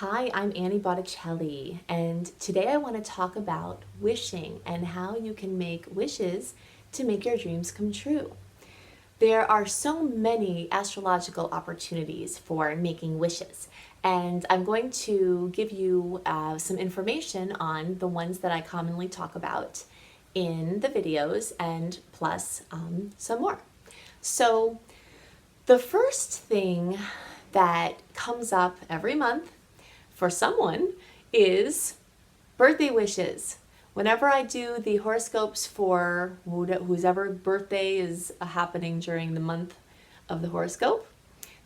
Hi, I'm Annie Botticelli, and today I want to talk about wishing and how you can make wishes to make your dreams come true. There are so many astrological opportunities for making wishes, and I'm going to give you some information on the ones that I commonly talk about in the videos and plus some more. So the first thing that comes up every month for someone is birthday wishes. Whenever I do the horoscopes for whoever birthday is happening during the month of the horoscope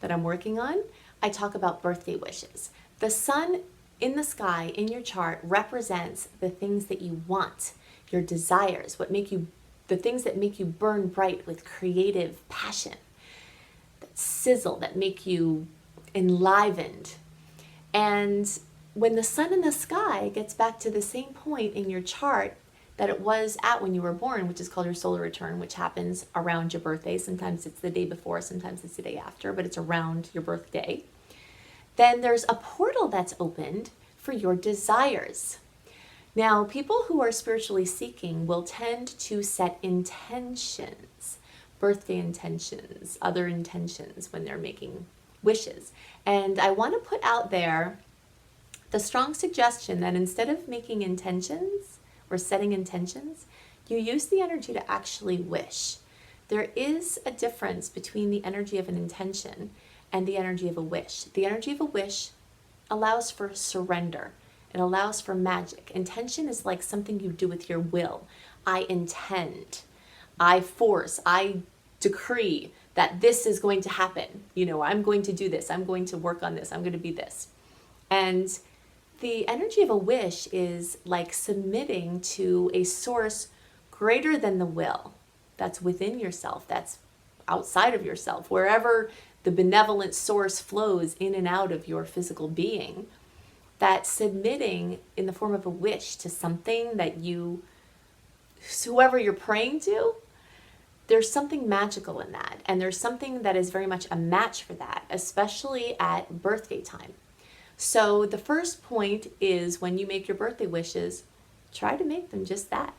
that I'm working on, I talk about birthday wishes. The sun in the sky in your chart represents the things that you want, your desires, the things that make you burn bright with creative passion, that sizzle, that make you enlivened. And when the sun in the sky gets back to the same point in your chart that it was at when you were born, which is called your solar return, which happens around your birthday. Sometimes it's the day before, sometimes it's the day after, but it's around your birthday. Then there's a portal that's opened for your desires. Now, people who are spiritually seeking will tend to set intentions, birthday intentions, other intentions when they're making wishes. And I want to put out there the strong suggestion that instead of making intentions or setting intentions, you use the energy to actually wish. There is a difference between the energy of an intention and the energy of a wish. The energy of a wish allows for surrender. It allows for magic. Intention is like something you do with your will. I intend, I force, I decree that this is going to happen. I'm going to do this. I'm going to work on this. I'm going to be this. And the energy of a wish is like submitting to a source greater than the will that's within yourself, that's outside of yourself, wherever the benevolent source flows in and out of your physical being. That submitting in the form of a wish to something that whoever you're praying to, there's something magical in that. And there's something that is very much a match for that, especially at birthday time. So the first point is when you make your birthday wishes, try to make them just that,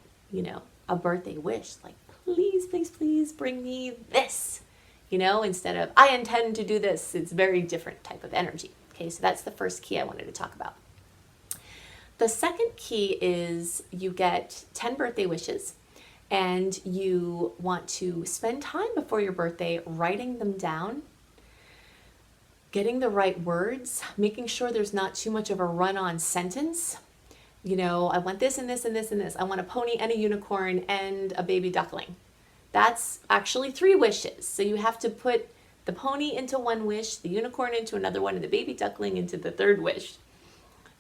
a birthday wish. Like, please, please, please bring me this, instead of I intend to do this. It's very different type of energy. Okay, so that's the first key I wanted to talk about. The second key is you get 10 birthday wishes. And you want to spend time before your birthday writing them down, getting the right words, making sure there's not too much of a run-on sentence. I want this and this and this and this. I want a pony and a unicorn and a baby duckling. That's actually 3 wishes. So you have to put the pony into one wish, the unicorn into another one, and the baby duckling into the third wish.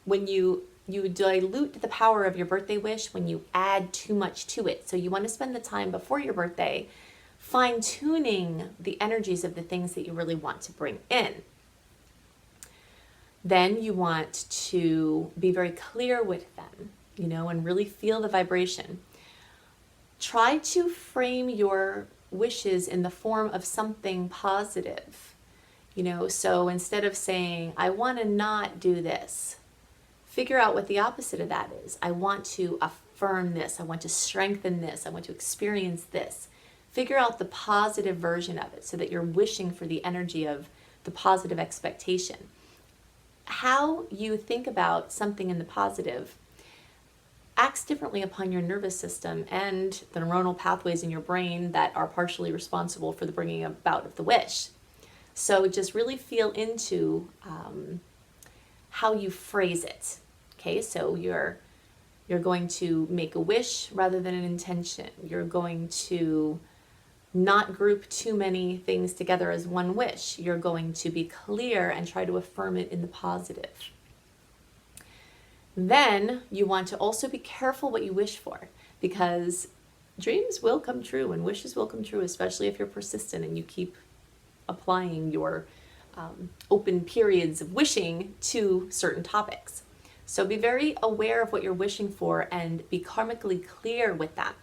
When you dilute the power of your birthday wish when you add too much to it. So you want to spend the time before your birthday fine-tuning the energies of the things that you really want to bring in. Then you want to be very clear with them, and really feel the vibration. Try to frame your wishes in the form of something positive. So instead of saying, I want to not do this, figure out what the opposite of that is. I want to affirm this. I want to strengthen this. I want to experience this. Figure out the positive version of it so that you're wishing for the energy of the positive expectation. How you think about something in the positive acts differently upon your nervous system and the neuronal pathways in your brain that are partially responsible for the bringing about of the wish. So just really feel into how you phrase it. Okay, so you're going to make a wish rather than an intention. You're going to not group too many things together as one wish. You're going to be clear and try to affirm it in the positive. Then you want to also be careful what you wish for, because dreams will come true and wishes will come true, especially if you're persistent and you keep applying your open periods of wishing to certain topics. So be very aware of what you're wishing for and be karmically clear with that.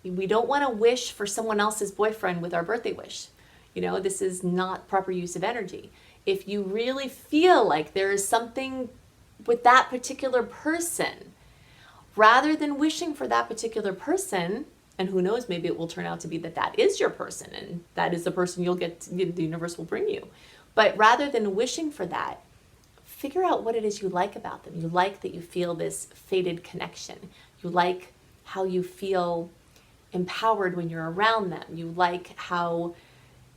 We don't want to wish for someone else's boyfriend with our birthday wish. This is not proper use of energy. If you really feel like there is something with that particular person. Rather than wishing for that particular person, and who knows, maybe it will turn out to be that that is your person and that is the person you'll get, the universe will bring you. But rather than wishing for that, figure out what it is you like about them. You like that you feel this fated connection. You like how you feel empowered when you're around them. You like how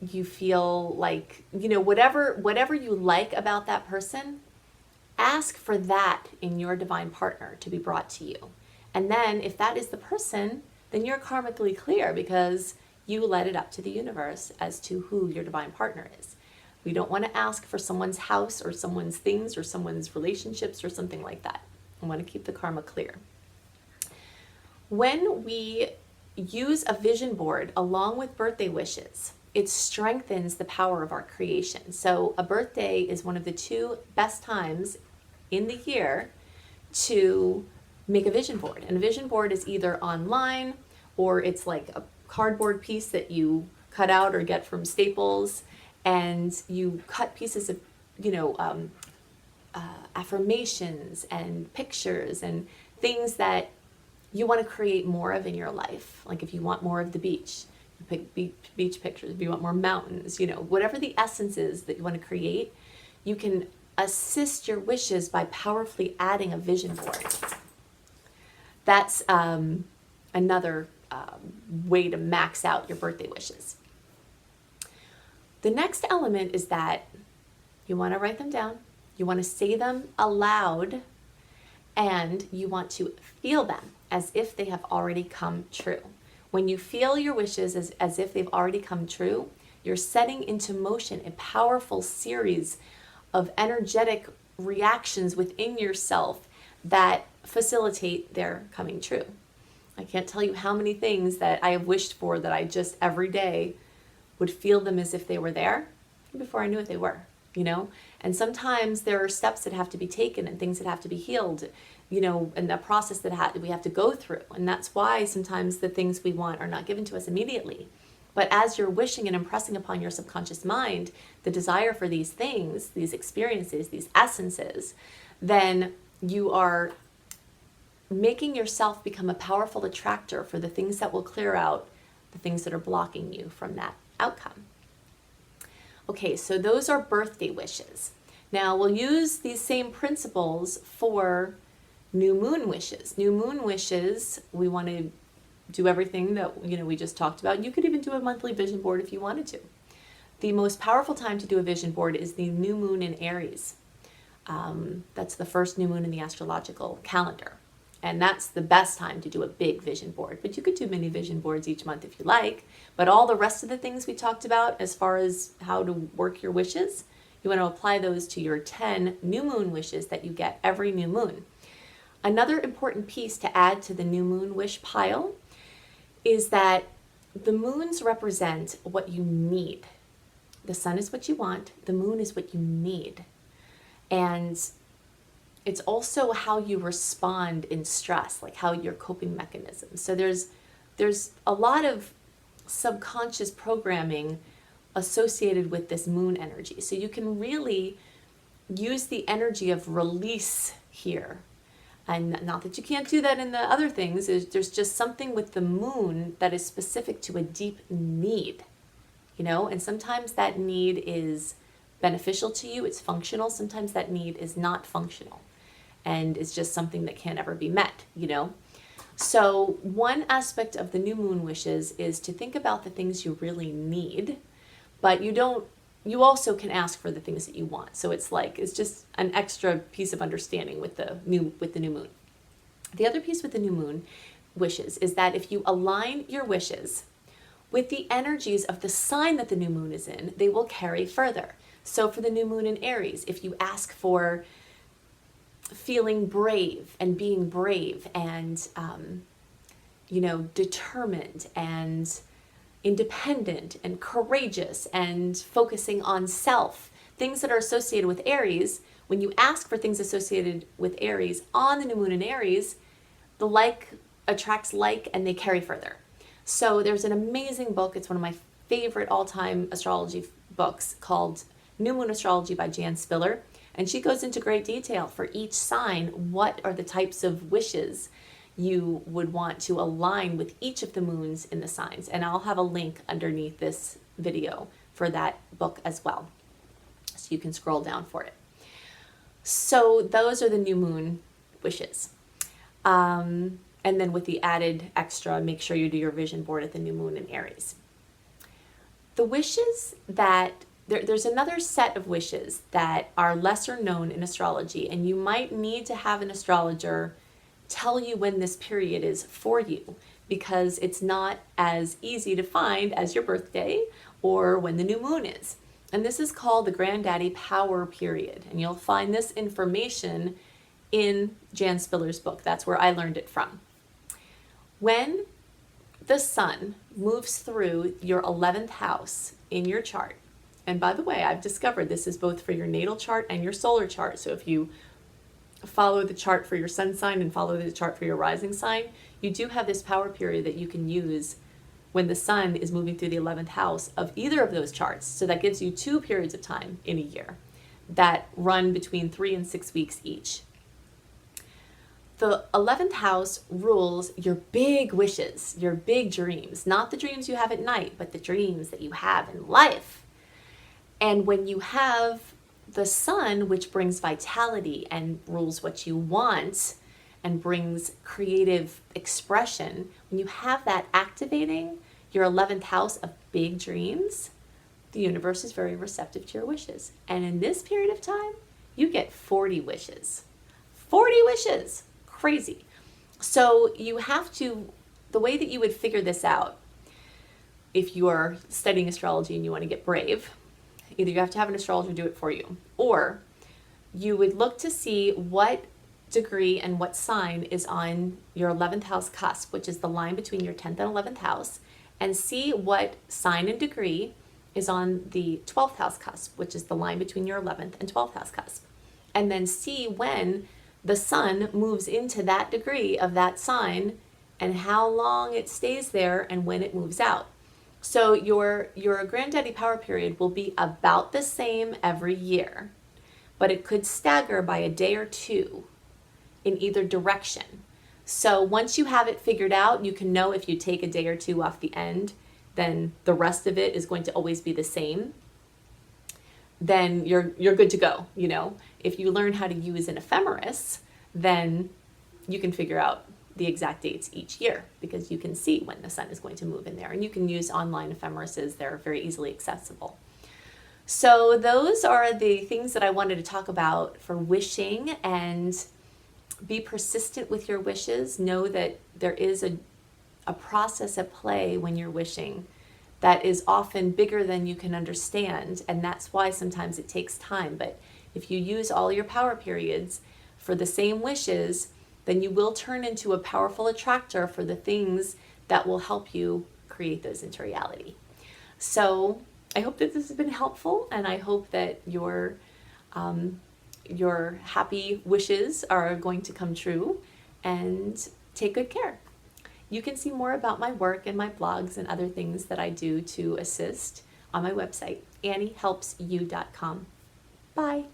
you feel like, whatever you like about that person, ask for that in your divine partner to be brought to you. And then if that is the person, then you're karmically clear because you let it up to the universe as to who your divine partner is. We don't want to ask for someone's house or someone's things or someone's relationships or something like that. We want to keep the karma clear. When we use a vision board along with birthday wishes, it strengthens the power of our creation. So a birthday is one of the 2 best times in the year to make a vision board. And a vision board is either online or it's like a cardboard piece that you cut out or get from Staples, and you cut pieces of, affirmations and pictures and things that you want to create more of in your life. Like if you want more of the beach, you pick beach pictures. If you want more mountains, whatever the essence is that you want to create, you can assist your wishes by powerfully adding a vision board. That's another way to max out your birthday wishes. The next element is that you want to write them down, you want to say them aloud, and you want to feel them as if they have already come true. When you feel your wishes as if they've already come true, you're setting into motion a powerful series of energetic reactions within yourself that facilitate their coming true. I can't tell you how many things that I have wished for that I just every day would feel them as if they were there before I knew what they were, And sometimes there are steps that have to be taken and things that have to be healed, and the process that we have to go through. And that's why sometimes the things we want are not given to us immediately. But as you're wishing and impressing upon your subconscious mind the desire for these things, these experiences, these essences, then you are making yourself become a powerful attractor for the things that will clear out the things that are blocking you from that outcome. Okay, so those are birthday wishes. Now we'll use these same principles for new moon wishes. New moon wishes, we want to do everything that we just talked about. You could even do a monthly vision board if you wanted to. The most powerful time to do a vision board is the new moon in Aries. That's the first new moon in the astrological calendar. And that's the best time to do a big vision board. But you could do mini vision boards each month if you like. But all the rest of the things we talked about as far as how to work your wishes, you want to apply those to your 10 new moon wishes that you get every new moon. Another important piece to add to the new moon wish pile is that the moons represent what you need. The sun is what you want. The moon is what you need. And it's also how you respond in stress, like how your coping mechanisms. So there's a lot of subconscious programming associated with this moon energy. So you can really use the energy of release here. And not that you can't do that in the other things, there's just something with the moon that is specific to a deep need, and sometimes that need is beneficial to you, it's functional. Sometimes that need is not functional and it's just something that can't ever be met, So one aspect of the new moon wishes is to think about the things you really need, but you also can ask for the things that you want. So it's just an extra piece of understanding with the new moon. The other piece with the new moon wishes is that if you align your wishes with the energies of the sign that the new moon is in, they will carry further. So for the new moon in Aries, if you ask for feeling brave and being brave and, determined and independent and courageous and focusing on self, things that are associated with Aries, when you ask for things associated with Aries on the new moon in Aries, the like attracts like and they carry further. So there's an amazing book, it's one of my favorite all-time astrology books called New Moon Astrology by Jan Spiller. And she goes into great detail for each sign. What are the types of wishes you would want to align with each of the moons in the signs? And I'll have a link underneath this video for that book as well, so you can scroll down for it. So those are the new moon wishes. And then with the added extra, make sure you do your vision board at the new moon in Aries. The wishes that, there's another set of wishes that are lesser known in astrology, and you might need to have an astrologer tell you when this period is for you, because it's not as easy to find as your birthday or when the new moon is. And this is called the Granddaddy power period. And you'll find this information in Jan Spiller's book. That's where I learned it from. When the sun moves through your 11th house in your chart, and by the way, I've discovered this is both for your natal chart and your solar chart. So if you follow the chart for your sun sign and follow the chart for your rising sign, you do have this power period that you can use when the sun is moving through the 11th house of either of those charts. So that gives you 2 periods of time in a year that run between 3 and 6 weeks each. The 11th house rules your big wishes, your big dreams, not the dreams you have at night, but the dreams that you have in life. And when you have the sun, which brings vitality and rules what you want and brings creative expression, when you have that activating your 11th house of big dreams, the universe is very receptive to your wishes. And in this period of time, you get 40 wishes. 40 wishes! Crazy. So you have to, the way that you would figure this out, if you are studying astrology and you want to get brave, either you have to have an astrologer do it for you, or you would look to see what degree and what sign is on your 11th house cusp, which is the line between your 10th and 11th house, and see what sign and degree is on the 12th house cusp, which is the line between your 11th and 12th house cusp. And then see when the sun moves into that degree of that sign and how long it stays there and when it moves out. So your Granddaddy power period will be about the same every year, but it could stagger by a day or two in either direction. So once you have it figured out, you can know if you take a day or two off the end, then the rest of it is going to always be the same. Then you're good to go, you know. If you learn how to use an ephemeris, then you can figure out the exact dates each year, because you can see when the sun is going to move in there. And you can use online ephemerises. They're very easily accessible. So those are the things that I wanted to talk about for wishing, and be persistent with your wishes. Know that there is a process at play when you're wishing that is often bigger than you can understand, and that's why sometimes it takes time. But if you use all your power periods for the same wishes, then you will turn into a powerful attractor for the things that will help you create those into reality. So I hope that this has been helpful, and I hope that your happy wishes are going to come true, and take good care. You can see more about my work and my blogs and other things that I do to assist on my website, AnnieHelpsYou.com. Bye.